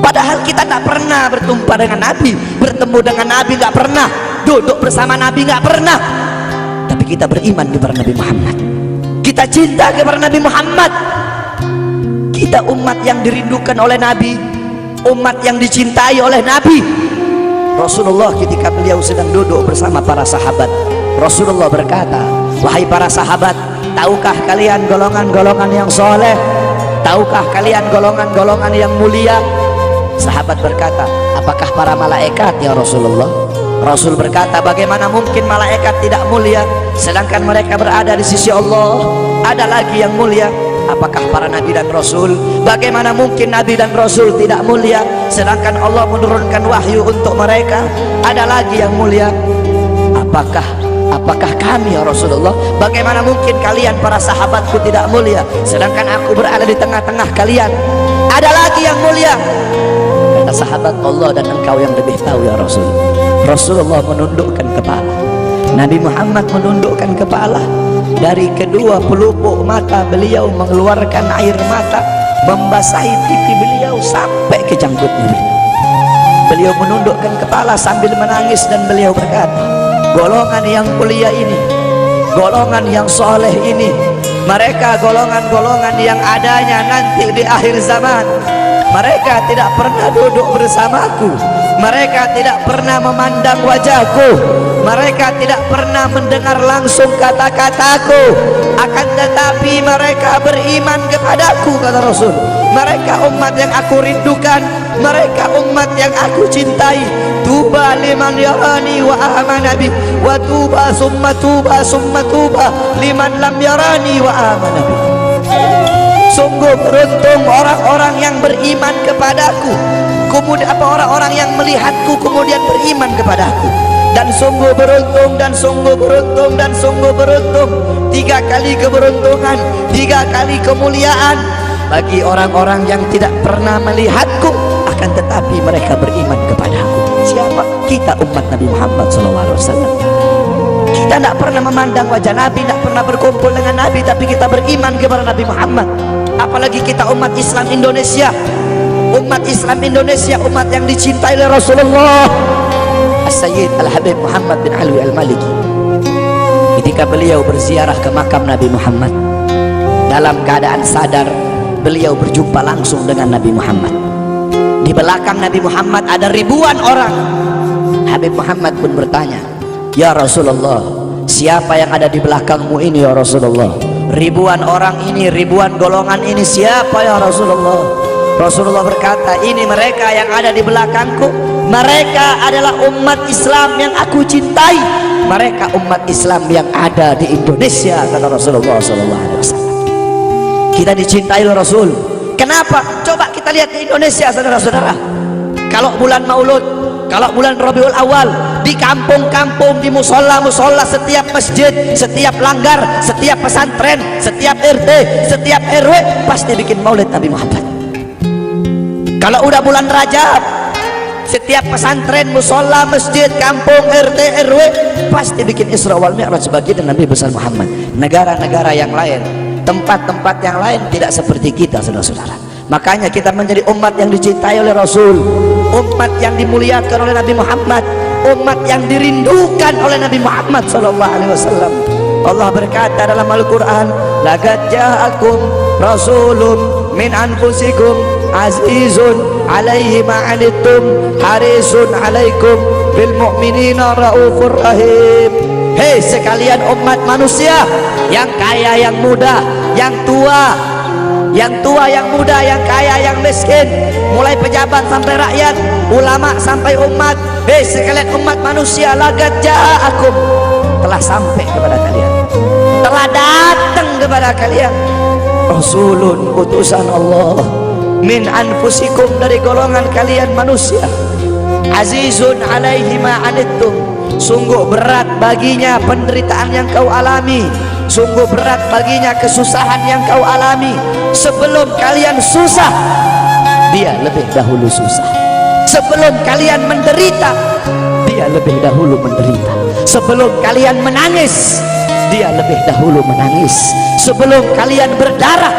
Padahal kita tak pernah berjumpa dengan Nabi, bertemu dengan Nabi nggak pernah, duduk bersama Nabi nggak pernah, tapi kita beriman kepada Nabi Muhammad, kita cinta kepada Nabi Muhammad. Kita umat yang dirindukan oleh Nabi, umat yang dicintai oleh Nabi. Rasulullah ketika beliau sedang duduk bersama para sahabat, Rasulullah berkata, wahai para sahabat, tahukah kalian golongan-golongan yang soleh? Tahukah kalian golongan-golongan yang mulia? Sahabat berkata, apakah para malaikat ya Rasulullah? Rasul berkata, bagaimana mungkin malaikat tidak mulia sedangkan mereka berada di sisi Allah? Ada lagi yang mulia. Apakah para nabi dan rasul? Bagaimana mungkin nabi dan rasul tidak mulia sedangkan Allah menurunkan wahyu untuk mereka? Ada lagi yang mulia. Apakah kami ya Rasulullah? Bagaimana mungkin kalian para sahabatku tidak mulia sedangkan aku berada di tengah-tengah kalian? Ada lagi yang mulia. Kata sahabat, Allah dan engkau yang lebih tahu ya Rasul. Rasulullah menundukkan kepala, Nabi Muhammad menundukkan kepala. Dari kedua pelupuk mata beliau mengeluarkan air mata, membasahi pipi beliau sampai ke janggutnya. Beliau menundukkan kepala sambil menangis dan beliau berkata, golongan yang mulia ini, golongan yang soleh ini, mereka golongan-golongan yang adanya nanti di akhir zaman. Mereka tidak pernah duduk bersamaku, mereka tidak pernah memandang wajahku, mereka tidak pernah mendengar langsung kata-kataku, akan tetapi mereka beriman kepadaku, kata Rasul. Mereka umat yang aku rindukan, mereka umat yang aku cintai. Tuba liman yarani wa amana bi, wa tuba summa tuba liman lam yarani wa amana bi. Sungguh beruntung orang-orang yang beriman kepadaku, kemudian orang-orang yang melihatku kemudian beriman kepadaku. Dan sungguh beruntung, dan sungguh beruntung, dan sungguh beruntung, 3 kali keberuntungan, 3 kali kemuliaan bagi orang-orang yang tidak pernah melihatku akan tetapi mereka beriman kepadaku. Siapa? Kita umat Nabi Muhammad SAW. Kita tidak pernah memandang wajah Nabi, tidak pernah berkumpul dengan Nabi, tapi kita beriman kepada Nabi Muhammad. Apalagi kita umat Islam Indonesia, umat Islam Indonesia, umat yang dicintai oleh Rasulullah As-Sayyid Al-Habib Muhammad bin Alwi Al-Maliki. Ketika beliau berziarah ke makam Nabi Muhammad, dalam keadaan sadar beliau berjumpa langsung dengan Nabi Muhammad. Di belakang Nabi Muhammad ada ribuan orang. Habib Muhammad pun bertanya, ya Rasulullah, siapa yang ada di belakangmu ini ya Rasulullah? Ribuan orang ini, ribuan golongan ini, siapa ya Rasulullah? Rasulullah berkata, ini mereka yang ada di belakangku, mereka adalah umat Islam yang aku cintai, mereka umat Islam yang ada di Indonesia, kata Rasulullah SAW. Kita dicintai oleh Rasul. Kenapa? Coba kita lihat di Indonesia, saudara-saudara. Kalau bulan Maulud, kalau bulan Rabiul Awal, di kampung-kampung, di musola-musola, setiap masjid, setiap langgar, setiap pesantren, setiap RT, setiap RW pasti bikin maulid Nabi Muhammad. Kalau udah bulan Rajab, setiap pesantren, musola, masjid, kampung, RT, RW pasti bikin Isra wal Mi'raj bagi Nabi besar Muhammad. Negara-negara yang lain, tempat-tempat yang lain tidak seperti kita, saudara-saudara. Makanya kita menjadi umat yang dicintai oleh Rasul, umat yang dimuliakan oleh Nabi Muhammad, umat yang dirindukan oleh Nabi Muhammad SAW. Allah berkata dalam Al-Quran, laqad ja'akum rasulun min anfusikum azizun alaihi ma'anittum harisun alaikum bil mu'minina raufur rahim. Hei sekalian umat manusia, yang kaya, yang muda, yang tua, yang muda, yang kaya, yang miskin, mulai pejabat sampai rakyat, ulama sampai umat. Hei sekalian umat manusia, laqad ja'akum, telah sampai kepada kalian, telah datang kepada kalian rasulun, utusan Allah, min anfusikum, dari golongan kalian manusia, azizun alaihi ma'anittum, sungguh berat baginya penderitaan yang kau alami, sungguh berat baginya kesusahan yang kau alami. Sebelum kalian susah, dia lebih dahulu susah. Sebelum kalian menderita, dia lebih dahulu menderita. Sebelum kalian menangis, dia lebih dahulu menangis. Sebelum kalian berdarah,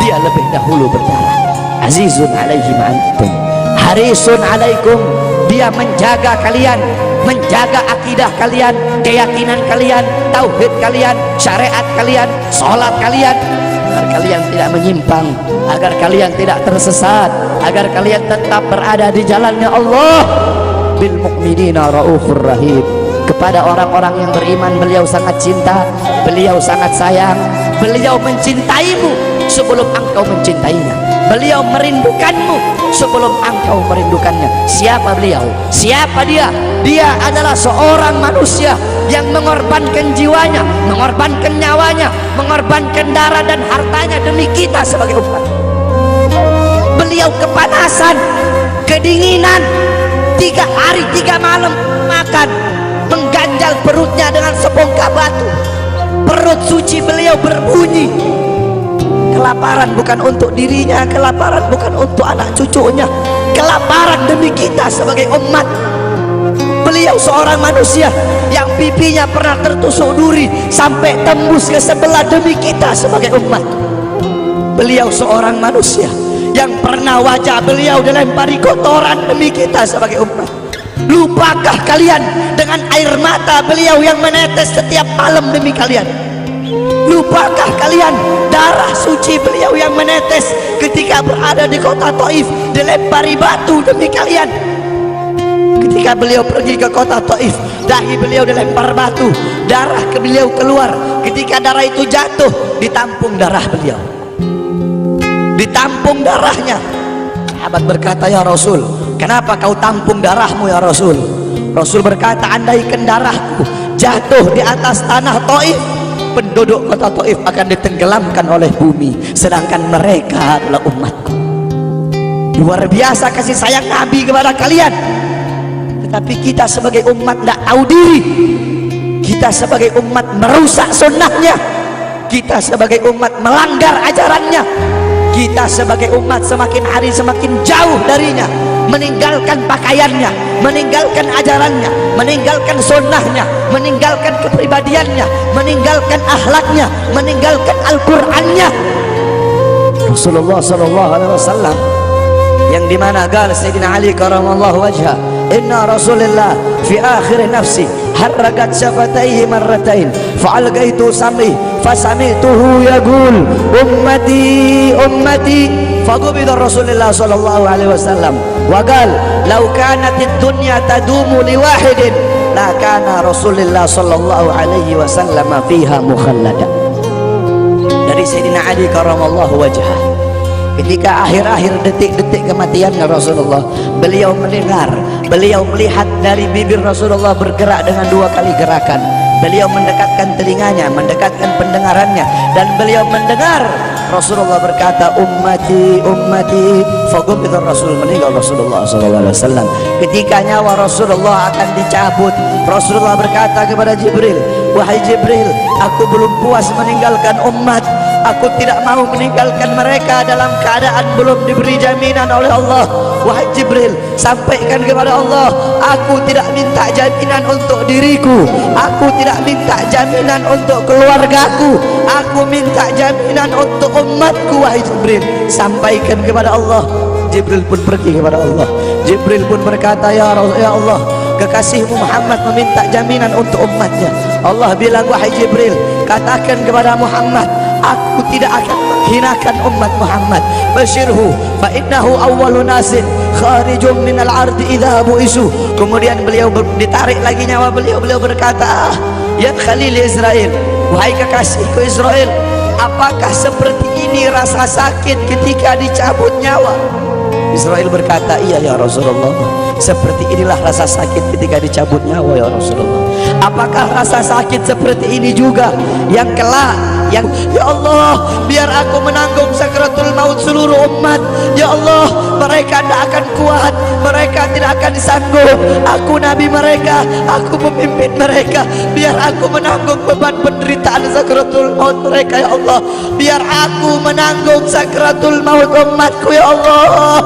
dia lebih dahulu berdarah. Azizun alaihi ma'antum, harisun alaikum. Dia menjaga kalian, menjaga akidah kalian, keyakinan kalian, tauhid kalian, syariat kalian, sholat kalian, agar kalian tidak menyimpang, agar kalian tidak tersesat, agar kalian tetap berada di jalannya Allah. Bil mu'minina raufur rahim. Kepada orang-orang yang beriman beliau sangat cinta, beliau sangat sayang, beliau mencintaimu sebelum engkau mencintainya, beliau merindukanmu sebelum engkau merindukannya. Siapa beliau? Siapa dia? Dia adalah seorang manusia yang mengorbankan jiwanya, mengorbankan nyawanya, mengorbankan darah dan hartanya demi kita sebagai umat. Beliau kepanasan, kedinginan, 3 hari 3 malam makan, mengganjal perutnya dengan sebongkah batu. Perut suci beliau berbunyi. Kelaparan bukan untuk dirinya, kelaparan bukan untuk anak cucunya, kelaparan demi kita sebagai umat. Beliau seorang manusia yang pipinya pernah tertusuk duri sampai tembus ke sebelah demi kita sebagai umat. Beliau seorang manusia yang pernah wajah beliau dilempari kotoran demi kita sebagai umat. Lupakah kalian dengan air mata beliau yang menetes setiap malam demi kalian? Lupakah kalian darah suci beliau yang menetes ketika berada di kota Taif, dilempari batu demi kalian? Ketika beliau pergi ke kota Taif, dahi beliau dilempar batu, darah ke beliau keluar. Ketika darah itu jatuh, ditampung darah beliau, ditampung darahnya. Sahabat berkata, ya Rasul, kenapa kau tampung darahmu ya Rasul? Rasul berkata, andaikan darahku jatuh di atas tanah Taif, penduduk kota Taif akan ditenggelamkan oleh bumi, sedangkan mereka adalah umatku. Luar biasa kasih sayang Nabi kepada kalian. Tetapi kita sebagai umat tidak tahu diri. Kita sebagai umat merusak sunnahnya. Kita sebagai umat melanggar ajarannya. Kita sebagai umat semakin hari semakin jauh darinya, meninggalkan pakaiannya, meninggalkan ajarannya, meninggalkan sunnahnya, meninggalkan kepribadiannya, meninggalkan akhlaknya, meninggalkan Al-Qur'annya. Rasulullah SAW yang dimana gal Sayyidina Ali karamallahu wajha, inna Rasulullah fi akhir nafsi harragat syafataihi marratain fa'algaitu sam'i fasamituhu yaqul ummati ummati faqubida Rasulullah sallallahu alaihi wasallam wa qal law kanatid dunya tadumu li wahidin la kana Rasulullah sallallahu alaihi wasallam fiha mukhallada. Dari Sayyidina Ali karamallahu wajhah, ketika akhir-akhir detik-detik kematiannya Rasulullah, beliau mendengar, beliau melihat dari bibir Rasulullah bergerak dengan 2 kali gerakan. Beliau mendekatkan telinganya, mendekatkan pendengarannya, dan beliau mendengar Rasulullah berkata ummati ummati. Faqubida Rasul, meninggal Rasulullah SAW. Ketika nyawa Rasulullah akan dicabut, Rasulullah berkata kepada Jibril, wahai Jibril, aku belum puas meninggalkan umat. Aku tidak mau meninggalkan mereka dalam keadaan belum diberi jaminan oleh Allah. Wahai Jibril, sampaikan kepada Allah, aku tidak minta jaminan untuk diriku, aku tidak minta jaminan untuk keluargaku, aku minta jaminan untuk umatku. Wahai Jibril, sampaikan kepada Allah. Jibril pun pergi kepada Allah. Jibril pun berkata, ya Allah, kekasihmu Muhammad meminta jaminan untuk umatnya. Allah bilang, wahai Jibril, katakan kepada Muhammad, aku tidak akan menghinakan umat Muhammad. Basyirhu fa innahu awwalu nasin kharijum minal ardi idza bu'isu. Kemudian beliau ditarik lagi nyawa beliau. Beliau berkata, ya Khalil Israel, wahai kekasihku Israel, apakah seperti ini rasa sakit ketika dicabut nyawa? Israel berkata, iya ya Rasulullah, seperti inilah rasa sakit ketika dicabut nyawa ya Rasulullah. Apakah rasa sakit seperti ini juga yang kelak, yang ya Allah, biar aku menanggung sakratul maut seluruh umat. Ya Allah, mereka tidak akan kuat, mereka tidak akan sanggup. Aku nabi mereka, aku pemimpin mereka, biar aku menanggung beban penderitaan sakratul maut mereka. Ya Allah, biar aku menanggung sakratul maut umatku. Ya Allah,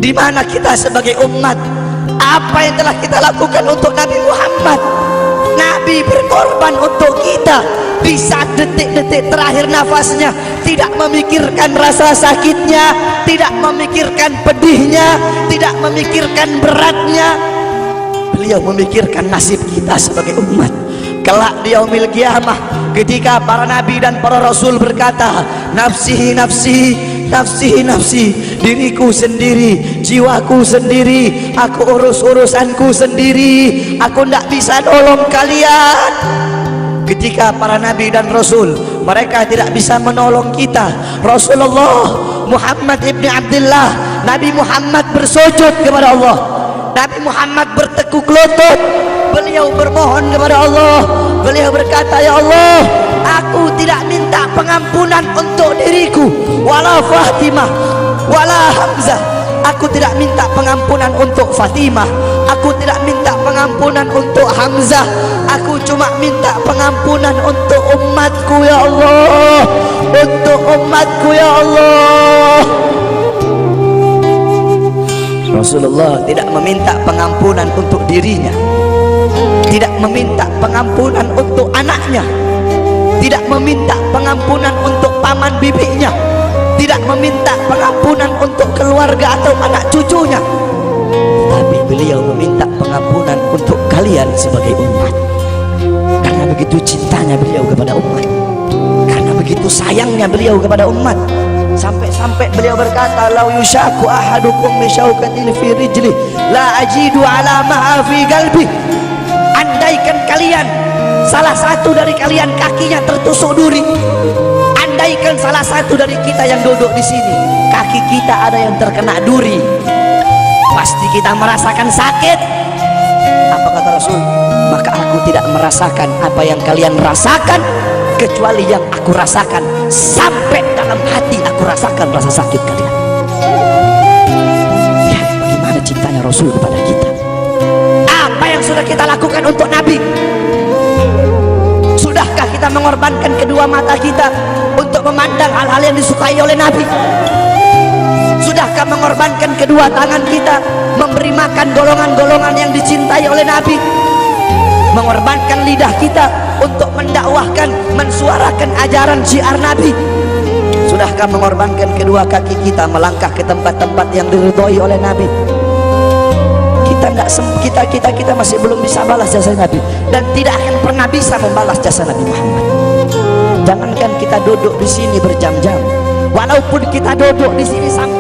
di mana kita sebagai umat Apa yang telah kita lakukan untuk Nabi Muhammad? Nabi berkorban untuk kita. Di saat detik-detik terakhir nafasnya, tidak memikirkan rasa sakitnya, tidak memikirkan pedihnya, tidak memikirkan beratnya. Beliau memikirkan nasib kita sebagai umat. Kelak di yaumil qiyamah, ketika para nabi dan para rasul berkata, nafsi nafsi, nafsi nafsi, diriku sendiri, jiwaku sendiri, aku urus urusanku sendiri, aku tidak bisa nolong kalian. Ketika para nabi dan rasul mereka tidak bisa menolong kita, Rasulullah Muhammad ibn Abdullah, Nabi Muhammad bersujud kepada Allah, Nabi Muhammad bertekuk lutut, beliau bermohon kepada Allah. Beliau berkata, ya Allah, aku tidak minta pengampunan untuk diriku, wala Fatimah wala Hamzah. Aku tidak minta pengampunan untuk Fatimah, aku tidak minta pengampunan untuk Hamzah, aku cuma minta pengampunan untuk umatku ya Allah, untuk umatku ya Allah. Rasulullah tidak meminta pengampunan untuk dirinya, tidak meminta pengampunan untuk anaknya, tidak meminta pengampunan untuk paman bibinya, tidak meminta pengampunan untuk keluarga atau anak cucunya, tapi beliau meminta pengampunan untuk kalian sebagai umat. Karena begitu cintanya beliau kepada umat, karena begitu sayangnya beliau kepada umat, sampai-sampai beliau berkata, lau yushaku ahadukum bisyaukatin fi rijli la ajidu ala ma'a fi qalbi. Andaikan kalian, salah satu dari kalian kakinya tertusuk duri, andaikan salah satu dari kita yang duduk di sini kaki kita ada yang terkena duri, pasti kita merasakan sakit. Apa kata Rasul? Maka aku tidak merasakan apa yang kalian rasakan, kecuali yang aku rasakan, sampai dalam hati aku rasakan rasa sakit kalian. Lihat bagaimana cintanya Rasul kepada kita. Apa yang sudah kita lakukan untuk Nabi? Sudahkah kita mengorbankan kedua mata kita untuk memandang hal-hal yang disukai oleh Nabi? Sudahkah mengorbankan kedua tangan kita memberi makan golongan-golongan yang dicintai oleh Nabi? Mengorbankan lidah kita untuk mendakwahkan, mensuarakan ajaran syiar Nabi? Sudahkah mengorbankan kedua kaki kita melangkah ke tempat-tempat yang diridhoi oleh Nabi? Kita masih belum bisa balas jasa Nabi, dan tidak akan pernah bisa membalas jasa Nabi Muhammad. Jangankan kita duduk di sini berjam-jam, walaupun kita duduk di sini sampai